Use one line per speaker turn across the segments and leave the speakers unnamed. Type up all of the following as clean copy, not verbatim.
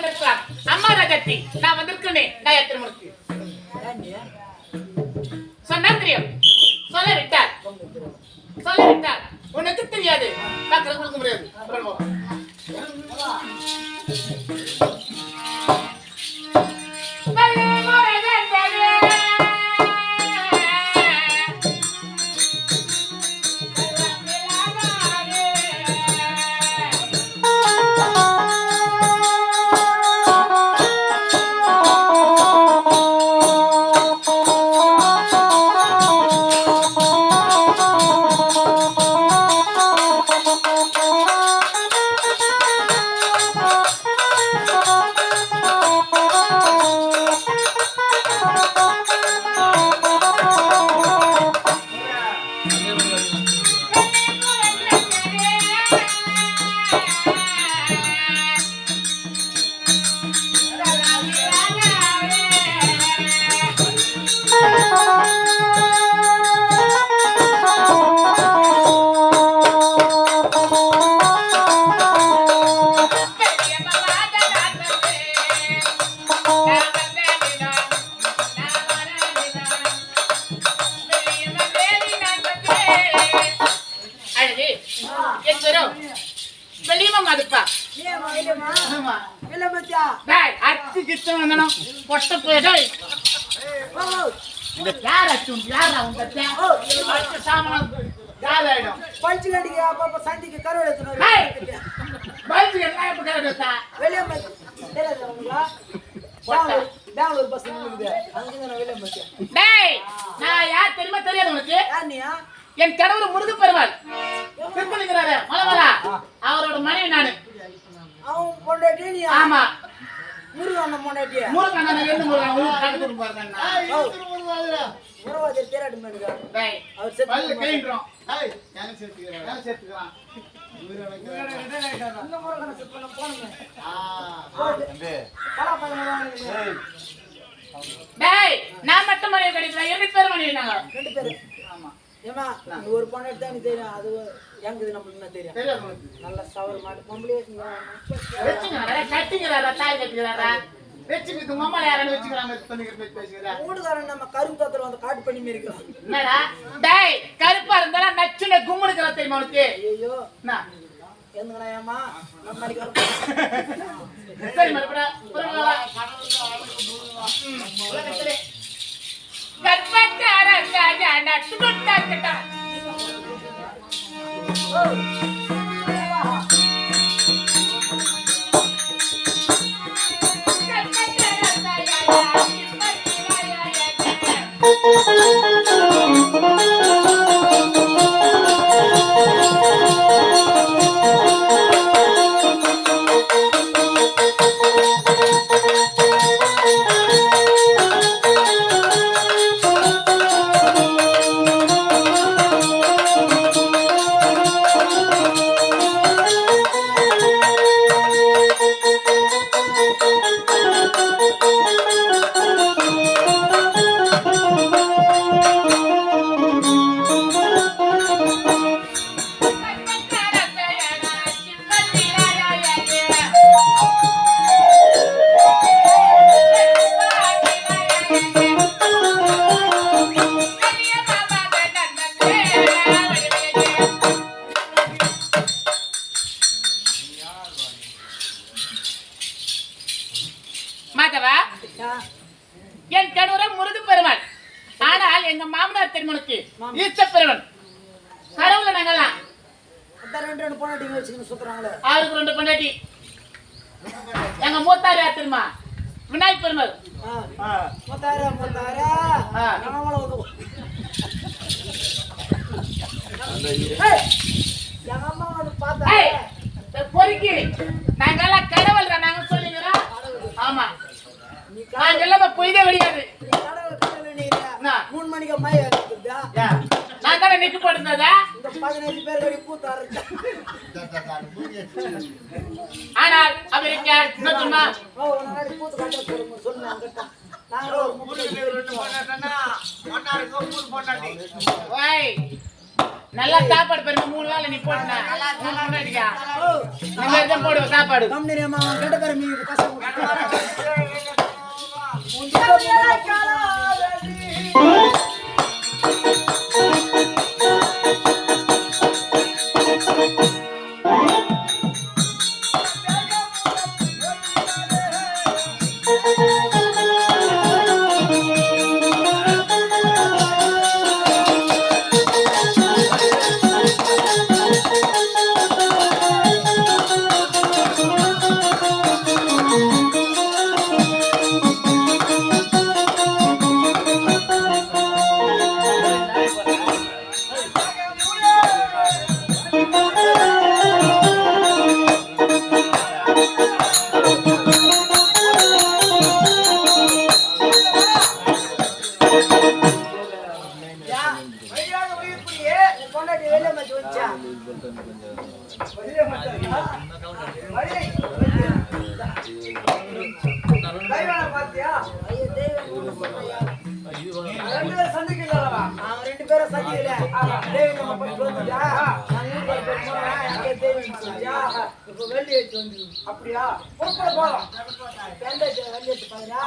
வந்திருக்கலாம். அம்மா ரகத்தி நான் வந்திருக்கேனே நான் எத்தனை மணிக்கு சொன்னா தெரியும். சொல்ல விட்டார் உனக்கு தெரியாது. டாக்டர் கொடுக்க முடியாது. என் கணவர் முருகு பெருமாள் அவரோட மனைவி நானு. ஆமா முருகன் பொண்டாட்டி முருகன் என்ன முருகன் கணக்கு பாருங்க. முருகன் தேராடு மேனுங்க அவர் செத்து கைன்றோம். ஏய் யானை சேர்த்துக்கறான் யானை சேர்த்துக்கறான். இந்த முருகன் செத்து போனுங்க. தம்பி பரா பரமாங்க. டேய் நான் மட்டும் மனைவி கடிச்சா ரெண்டு பேர் மனைவி நாங்க ரெண்டு பேர். ஆமா ஏமா நீ ஒரு பொண்ணு எடுத்தா நீ தெரியும். அது எங்கது நமக்கு என்ன தெரியும். தெரியாது உனக்கு. நல்ல சவர் மாட்டு பொம்பளே வெச்சுங்கடா கட்டிங்கடா தாய் கட்டிங்கடா வெச்சுக்கு உங்க அம்மா யாரன்னு வெச்சுக்கறாங்க பேசிக்கறா. ஊடுகாரன் நம்ம கருப்பு தத்தர வந்து காட்டு பண்ணி மேரிக்கலாம். என்னடா டேய் கருப்பா இருந்தா நச்சுன கும்முடுக்கற தெரியுமா உனக்கு. ஐயோ நான் என்னங்கடா ஏமா நம்ம மணிக்கு சரி மறுபடா புறவா கடவுளா கற்பக்கார காஜானா சுட்டக்கட்டா. என் கணவர் முருது பெருமாள். ஆனால் எங்க மாமனார் திருமணக்கு ஈஸ்வர பெருமாள் கடவுள நாங்கலாம் ரெண்டு பொண்டாட்டி வச்சுக்கிட்டு சுத்துறாங்களே. அவருக்கு ரெண்டு பொண்டாட்டி. எங்க மூத்தாரு யார் தெரியுமா? விநாயக் பெருமாள். மூத்தாரா மூத்தாரா நாமள வந்து எங்க அம்மா வந்து பார்த்தா பொறுக்கி நாங்கெல்லாம் கடவுள் நாங்க சொல்லிக்கிறோம். ஆமா நான் எல்லாமே பொய்தே வடியாது. மூணு மணிக்கு மழை நான் தானே நிக்கு போட்டுருந்ததா. இந்த 15 பேர் வரை கூத்தாரு. ஆனால் அவருக்கு என்ன சொன்னா கூத்து கட்ட சொன்னாங்க. நல்லா சாப்பாடு பாருங்க. 3 வேளை நீ போடுனா போடுவேன் சாப்பாடு. இப்ப வெள்ளி எடுத்து வந்து அப்படியா போகலாம் வெள்ளி எடுத்து பாருங்க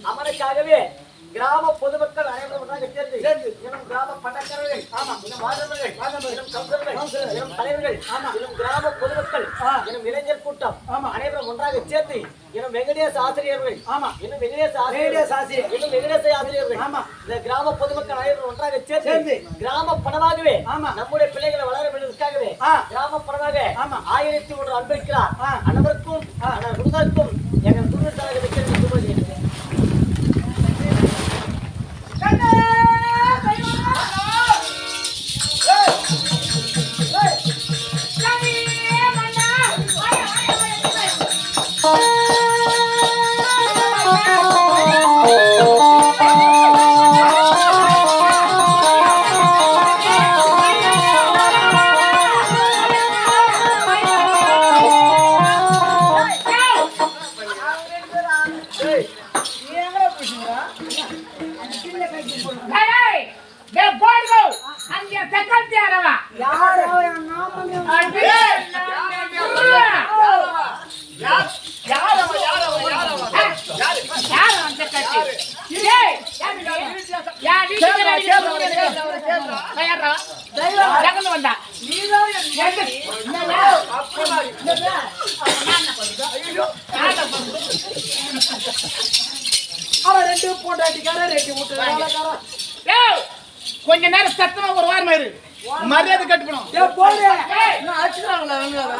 அமனுக்காகவே கிராம பொதுமக்கள் அனைவரும் ஒன்றாக சேர்ந்து கிராம பட்டக்காரர்கள் தலைவர்கள் கிராம பொதுமக்கள் இளைஞர் கூட்டம் அனைவரும் ஒன்றாக சேர்ந்து வெங்கடேச ஆசிரியர்கள் வெங்கடேச ஆசிரியர்கள் இந்த கிராம பொதுமக்கள் அனைவரும் ஒன்றாக சேர்ந்து கிராம பணமாகவே நம்முடைய பிள்ளைகளை வளர வேண்டியதற்காகவே கிராம பணமாக 1001 அன்பளிக்கிறார். அனைவருக்கும் குருதாக்கும் எங்கள் குருதாக வைக்கிறது.
அவன் 2 பொண்டாட்டிக்காரன் 2 வீட்டு வேலைக்காரன்.
ஏய் கொஞ்ச நேரம் சத்தமா ஒரு வாரம் இரு மரியாதை கட்டுக்கணும்.
ஏய் போடு. நான் அடிச்சுறாங்களா வெங்கடா?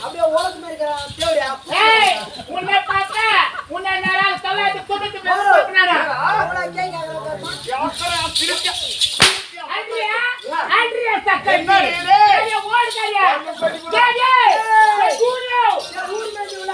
அப்படியே ஓலக்கு மாதிரி தேவடியா.
ஏய் உன்னை பார்த்தா உன்னை நேரா தலாட்டு தொட்டு பேசுறானே. ஆண்ட்ரியா சக்கரை. ஏய் ஓடுறியா? ஏய் ஏய் கூடியோ.
ஊர் மேல